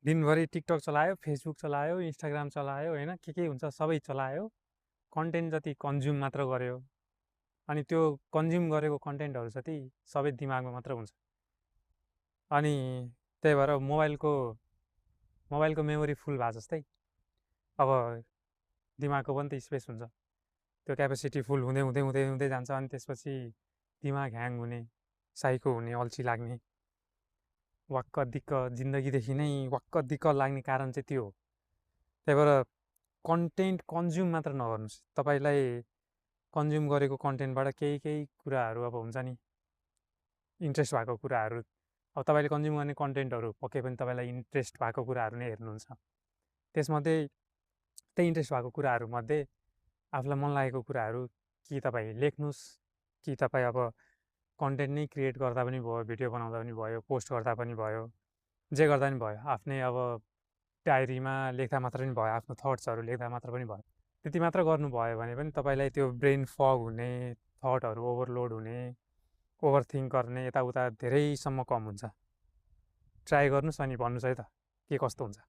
दिनभरि टिकटक चलायो, फेसबुक चलायो, इन्स्टाग्राम चलायो होइन, के हुन्छ सबै चलायो। कन्टेन्ट जति कन्ज्युम मात्र गर्यो। अनि त्यो कन्ज्युम गरेको कन्टेन्टहरू जति सबै दिमागमा मात्र हुन्छ। अनि त्यही भएर मोबाइलको मेमोरी फुल भए जस्तै अब दिमागको पनि त स्पेस हुन्छ। त्यो क्यापेसिटी फुल हुँदै हुँदै हुँदै हुँदै जान्छ। अनि त्यसपछि दिमाग ह्याङ हुने, साइको हुने, अल्छी लाग्ने, वाक्क दिक्क जिन्दगीदेखि नै वाक्क दिक्क लाग्ने कारण चाहिँ त्यो हो। त्यही भएर कन्टेन्ट कन्ज्युम मात्र नगर्नुहोस्। तपाईँलाई कन्ज्युम गरेको कन्टेन्टबाट केही कुराहरू अब हुन्छ नि, इन्ट्रेस्ट भएको कुराहरू, अब तपाईँले कन्ज्युम गर्ने कन्टेन्टहरू पक्कै पनि तपाईँलाई इन्ट्रेस्ट भएको कुराहरू नै हेर्नुहुन्छ। त्यसमध्ये त्यही इन्ट्रेस्ट भएको कुराहरूमध्ये आफूलाई मन लागेको कुराहरू कि तपाईँ लेख्नुहोस्, कि तपाईँ अब कन्टेन्ट नै क्रिएट गर्दा पनि भयो, भिडियो बनाउँदा पनि भयो, पोस्ट गर्दा पनि भयो, जे गर्दा पनि भयो, आफ्नै अब डायरीमा लेख्दा मात्र पनि भयो, आफ्नो थट्सहरू लेख्दा मात्र पनि भयो। त्यति मात्र गर्नुभयो भने पनि तपाईँलाई त्यो ब्रेन फग हुने, थटहरू ओभरलोड हुने, ओभर थिङ्क गर्ने यताउता धेरैसम्म कम हुन्छ। ट्राई गर्नुहोस् अनि भन्नुहोस् है त के कस्तो हुन्छ।